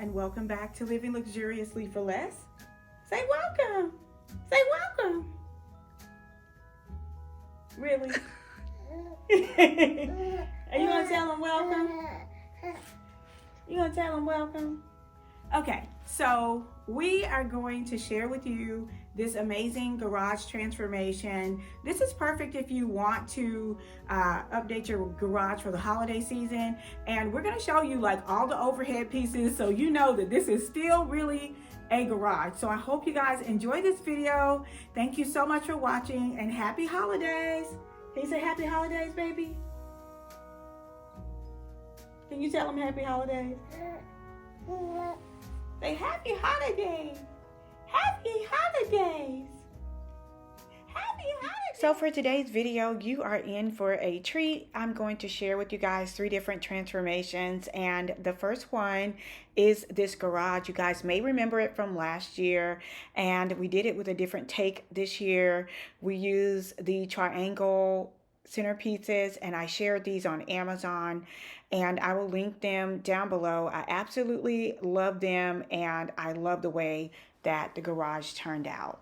and welcome back to Living Luxuriously for Less. Say welcome. Say welcome. Really? Are you going to tell them welcome? You going to tell them welcome? Okay, so we are going to share with you this amazing garage transformation. This is perfect if you want to update your garage for the holiday season. And we're going to show you like all the overhead pieces so you know that this is still really a garage. So I hope you guys enjoy this video. Thank you so much for watching and happy holidays. Can you say happy holidays, baby? Can you tell them happy holidays? Say happy holidays. Happy holidays. Happy holidays. So for today's video, you are in for a treat. I'm going to share with you guys 3 different transformations. And the first one is this garage. You guys may remember it from last year. And we did it with a different take this year. We use the triangle centerpieces, and I shared these on Amazon, and I will link them down below. I absolutely love them, and I love the way that the garage turned out.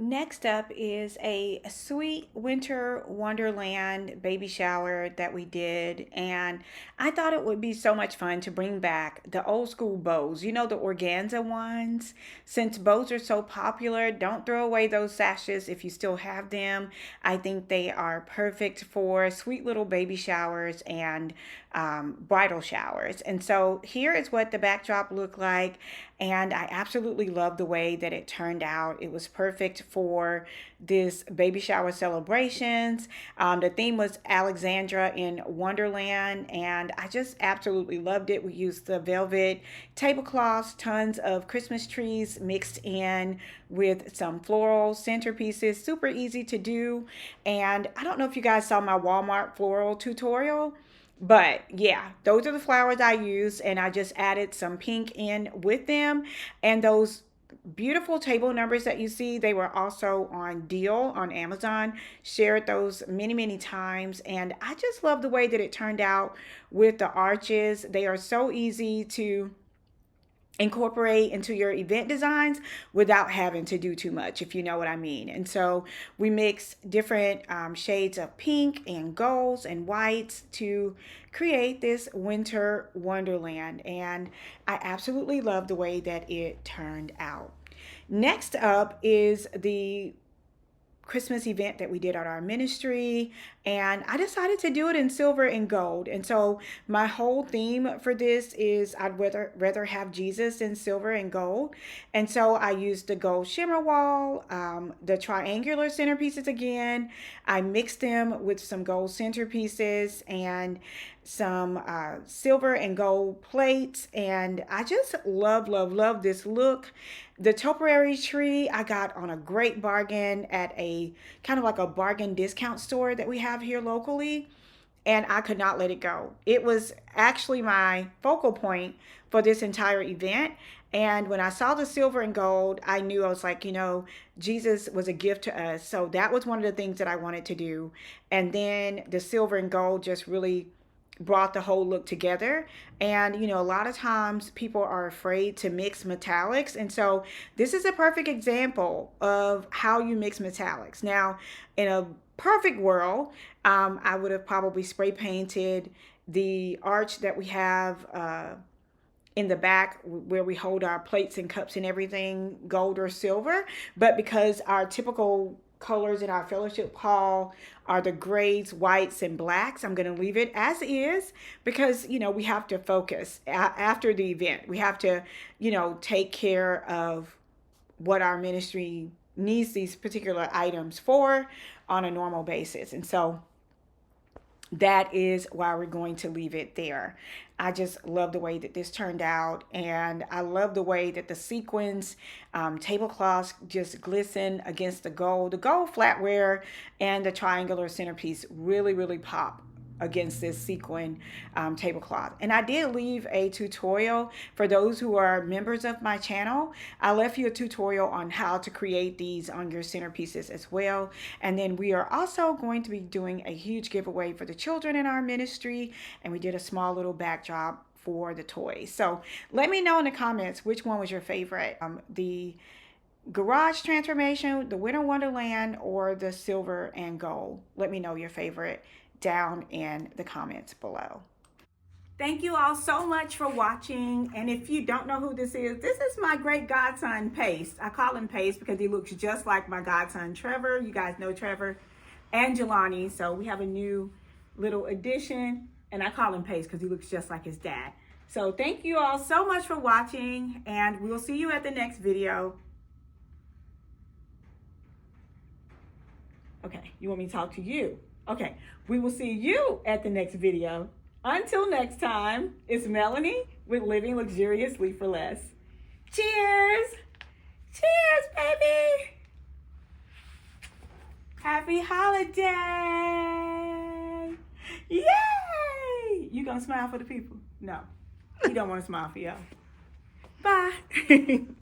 Next up is a sweet winter wonderland baby shower that we did, and I thought it would be so much fun to bring back the old school bows, you know, the organza ones. Since bows are so popular, don't throw away those sashes if you still have them. I think they are perfect for sweet little baby showers and bridal showers. And so here is what the backdrop looked like, and I absolutely love the way that it turned out. It was perfect for this baby shower celebrations. The theme was Alexandra in Wonderland, and I just absolutely loved it. We used the velvet tablecloths, tons of Christmas trees mixed in with some floral centerpieces, super easy to do. And I don't know if you guys saw my Walmart floral tutorial, but yeah, those are the flowers I used, and I just added some pink in with them. And those beautiful table numbers that you see, they were also on deal on Amazon. Shared those many times, and I just love the way that it turned out with the arches. They are so easy to incorporate into your event designs without having to do too much, if you know what I mean. And so we mix different shades of pink and golds and whites to create this winter wonderland, and I absolutely love the way that it turned out. Next up is the Christmas event that we did at our ministry, and I decided to do it in silver and gold. And so my whole theme for this is I'd rather have Jesus in silver and gold. And so I used the gold shimmer wall, the triangular centerpieces again. I mixed them with some gold centerpieces and some silver and gold plates, and I just love this look. The topiary tree I got on a great bargain at a kind of like a bargain discount store that we have here locally, and I could not let it go. It was actually my focal point for this entire event. And when I saw the silver and gold, I knew, I was like, Jesus was a gift to us. So that was one of the things that I wanted to do. And then the silver and gold just really brought the whole look together. And a lot of times people are afraid to mix metallics, and so this is a perfect example of how you mix metallics. Now, in a perfect world, I would have probably spray painted the arch that we have in the back where we hold our plates and cups and everything gold or silver, but because our typical colors in our fellowship hall are the grays, whites, and blacks, I'm going to leave it as is, because we have to focus after the event. We have to take care of what our ministry needs these particular items for on a normal basis. And so that is why we're going to leave it there. I just love the way that this turned out, and I love the way that the sequins tablecloths just glisten against the gold. The gold flatware and the triangular centerpiece really pop against this sequin tablecloth. And I did leave a tutorial for those who are members of my channel. I left you a tutorial on how to create these on your centerpieces as well. And then we are also going to be doing a huge giveaway for the children in our ministry, and we did a small little backdrop for the toys. So let me know in the comments which one was your favorite, the garage transformation, the winter wonderland, or the silver and gold. Let me know your favorite down in the comments below. Thank you all so much for watching. And if you don't know who this is my great godson Pace. I call him Pace because he looks just like my godson Trevor. You guys know Trevor and Jelani, so we have a new little addition, and I call him Pace because he looks just like his dad. So thank you all so much for watching, and we'll see you at the next video. Okay, you want me to talk to you? Okay, we will see you at the next video. Until next time, it's Melanie with Living Luxuriously for Less. Cheers! Cheers, baby! Happy holiday! Yay! You gonna smile for the people? No, you don't want to smile for y'all. Bye.